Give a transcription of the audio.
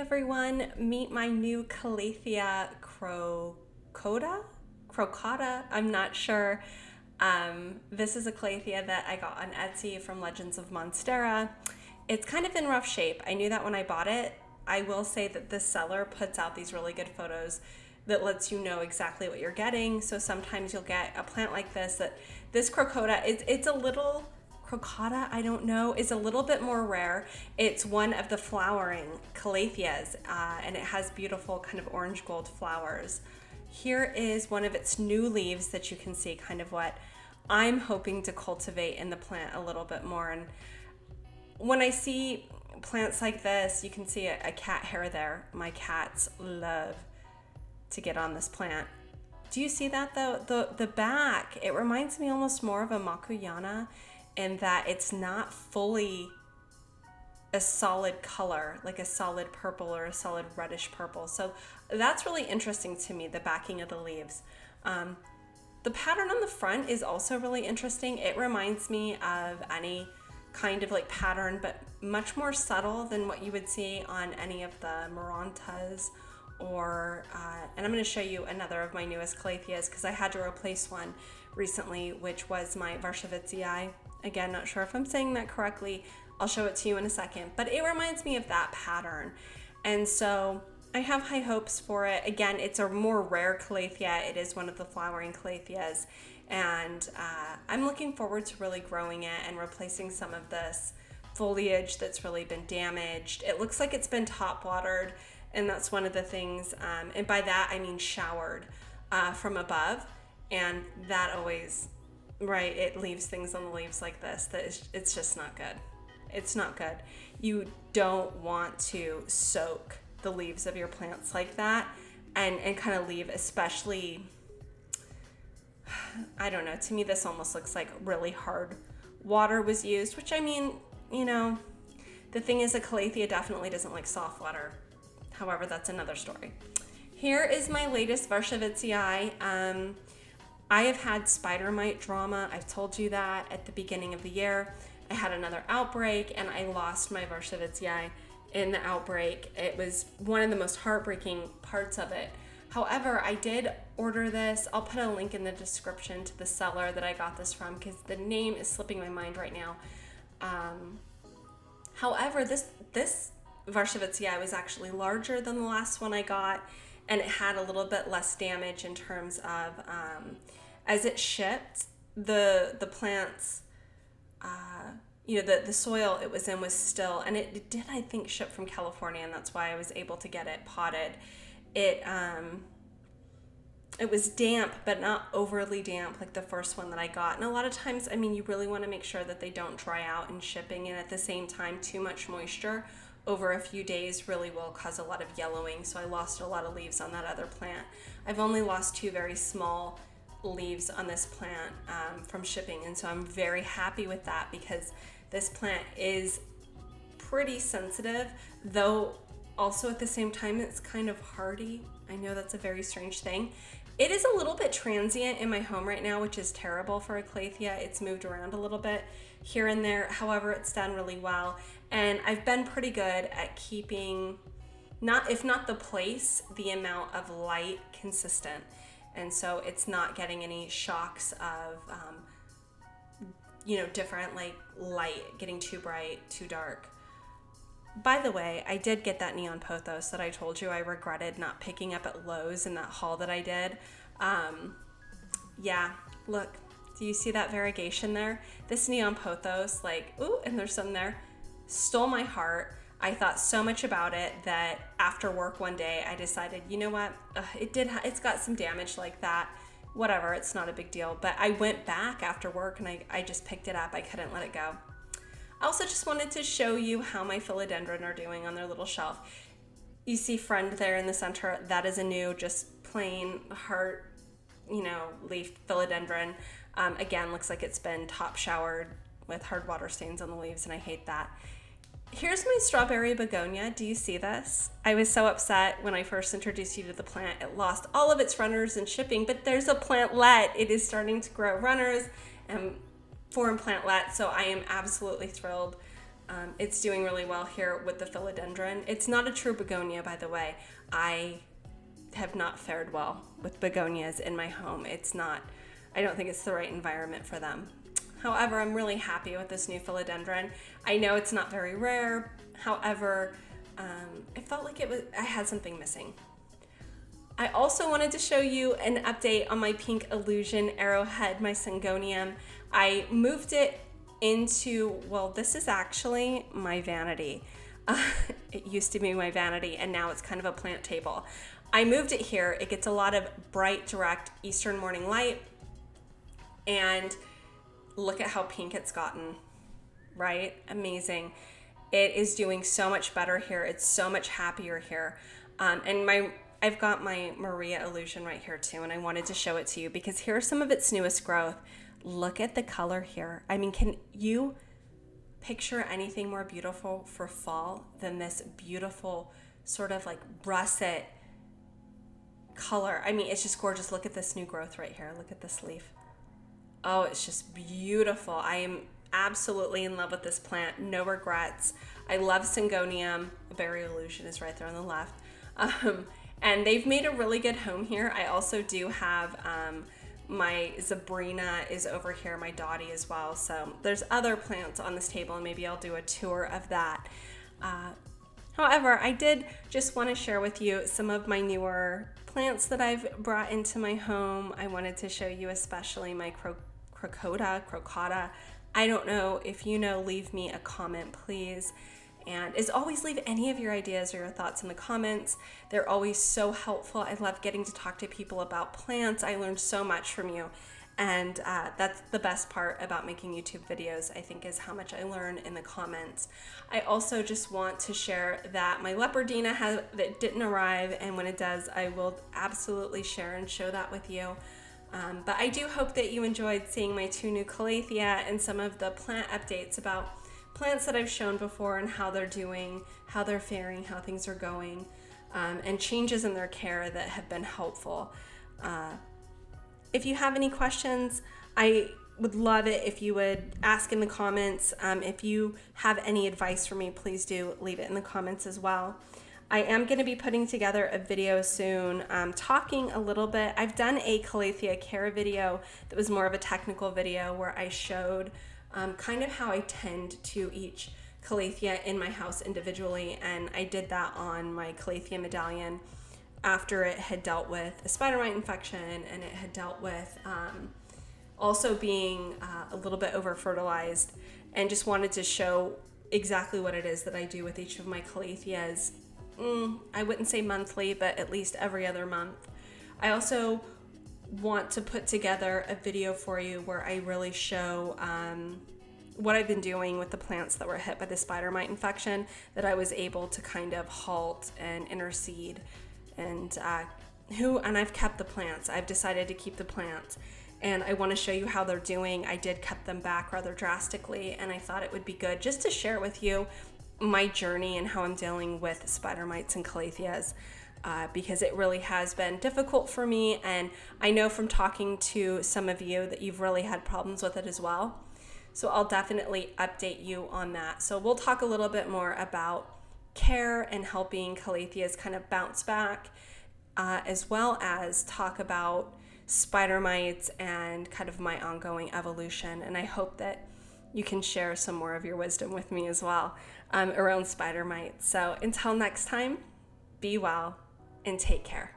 everyone, meet my new Calathea Crocata? I'm not sure. This is a Calathea that I got on Etsy from Legends of Monstera. It's kind of in rough shape. I knew that when I bought it. I will say that the seller puts out these really good photos that lets you know exactly what you're getting. So sometimes you'll get a plant like this, this crocata, it's a little crocata, I don't know, is a little bit more rare. It's one of the flowering Calatheas, and it has beautiful kind of orange gold flowers. Here is one of its new leaves that you can see kind of what I'm hoping to cultivate in the plant a little bit more. And when I see plants like this, you can see a cat hair there. My cats love to get on this plant. Do you see that though? The back, it reminds me almost more of a Makuyana in that it's not fully a solid color, like a solid purple or a solid reddish purple. So that's really interesting to me, the backing of the leaves. The pattern on the front is also really interesting. It reminds me of any kind of like pattern, but much more subtle than what you would see on any of the Marantas or, and I'm going to show you another of my newest Calatheas because I had to replace one recently, which was my Varsha Betsy. Again, not sure if I'm saying that correctly. I'll show it to you in a second, but it reminds me of that pattern. And so I have high hopes for it. Again, it's a more rare Calathea. It is one of the flowering Calatheas. And I'm looking forward to really growing it and replacing some of this foliage that's really been damaged. It looks like it's been top watered, and that's one of the things, and by that I mean showered from above, and that always, right, it leaves things on the leaves like this it's just not good. It's not good. You don't want to soak the leaves of your plants like that and kind of leave, especially, I don't know, to me this almost looks like really hard water was used, which I mean, you know, the thing is a Calathea definitely doesn't like soft water. However, that's another story. Here is my latest Varsha Betsy. I have had spider mite drama. I've told you that at the beginning of the year. I had another outbreak and I lost my Varsha Betsy in the outbreak. It was one of the most heartbreaking parts of it. However, I did order this. I'll put a link in the description to the seller that I got this from because the name is slipping my mind right now. However, this Varsha Betsy was actually larger than the last one I got, and it had a little bit less damage in terms of as it shipped, the plants, the soil it was in was still, and it did, I think, ship from California, and that's why I was able to get it potted. It was damp, but not overly damp like the first one that I got. And a lot of times, I mean, you really want to make sure that they don't dry out in shipping, and at the same time, too much moisture over a few days really will cause a lot of yellowing. So I lost a lot of leaves on that other plant. I've only lost 2 very small leaves on this plant from shipping, and so I'm very happy with that because this plant is pretty sensitive, though also at the same time it's kind of hardy. I know that's a very strange thing. It is a little bit transient in my home right now, which is terrible for a Calathea. It's moved around a little bit here and there. However, it's done really well, and I've been pretty good at keeping, if not the place, the amount of light consistent. And so it's not getting any shocks of, different like light, getting too bright, too dark. By the way, I did get that neon pothos that I told you I regretted not picking up at Lowe's in that haul that I did. Yeah, look, do you see that variegation there? This neon pothos, and there's some there, stole my heart. I thought so much about it that after work one day, I decided, you know what, it's got some damage like that. Whatever, it's not a big deal. But I went back after work and I just picked it up. I couldn't let it go. I also just wanted to show you how my philodendron are doing on their little shelf. You see Friend there in the center. That is a new, just plain heart, leaf philodendron. Again, looks like it's been top showered with hard water stains on the leaves, and I hate that. Here's my strawberry begonia. Do you see this? I was so upset when I first introduced you to the plant. It lost all of its runners in shipping, but there's a plantlet. It is starting to grow runners and form plantlet, so I am absolutely thrilled It's doing really well here with the philodendron. It's not a true begonia, by the way. I have not fared well with begonias in my home. I don't think it's the right environment for them. However, I'm really happy with this new philodendron. I know it's not very rare. However, it felt like I had something missing. I also wanted to show you an update on my pink illusion arrowhead, my syngonium. I moved it into, well, this is actually my vanity. It used to be my vanity, and now it's kind of a plant table. I moved it here. It gets a lot of bright, direct eastern morning light, and look at how pink it's gotten, right? Amazing. It is doing so much better here. It's so much happier here. And I've got my Maria illusion right here too, and I wanted to show it to you because here's some of its newest growth. Look at the color here. I mean, can you picture anything more beautiful for fall than this beautiful sort of like russet color? I mean, it's just gorgeous. Look at this new growth right here. Look at this leaf. Oh, it's just beautiful. I am absolutely in love with this plant. No regrets. I love syngonium. Berry illusion is right there on the left. And they've made a really good home here. I also do have my Zabrina is over here, my Dottie as well. So there's other plants on this table, and maybe I'll do a tour of that. However, I did just want to share with you some of my newer plants that I've brought into my home. I wanted to show you especially my Crocata. I don't know if you know, leave me a comment, please. And as always, leave any of your ideas or your thoughts in the comments. They're always so helpful. I love getting to talk to people about plants. I learned so much from you. And that's the best part about making YouTube videos, I think, is how much I learn in the comments. I also just want to share that my Leopardina that didn't arrive, and when it does, I will absolutely share and show that with you. But I do hope that you enjoyed seeing my 2 new Calathea and some of the plant updates about plants that I've shown before and how they're doing, how they're faring, how things are going, and changes in their care that have been helpful. If you have any questions, I would love it if you would ask in the comments. If you have any advice for me, please do leave it in the comments as well. I am going to be putting together a video soon talking a little bit. I've done a Calathea care video that was more of a technical video where I showed kind of how I tend to each Calathea in my house individually, and I did that on my Calathea medallion after it had dealt with a spider mite infection, and it had dealt with also being a little bit over fertilized, and just wanted to show exactly what it is that I do with each of my Calatheas. I wouldn't say monthly, but at least every other month. I also want to put together a video for you where I really show what I've been doing with the plants that were hit by the spider mite infection that I was able to kind of halt and intercede, and I've kept the plants. I've decided to keep the plants, and I want to show you how they're doing. I did cut them back rather drastically, and I thought it would be good just to share with you my journey and how I'm dealing with spider mites and Calatheas. Because it really has been difficult for me, and I know from talking to some of you that you've really had problems with it as well. So I'll definitely update you on that. So we'll talk a little bit more about care and helping Calatheas kind of bounce back, as well as talk about spider mites and kind of my ongoing evolution. And I hope that you can share some more of your wisdom with me as well around spider mites. So until next time, be well and take care.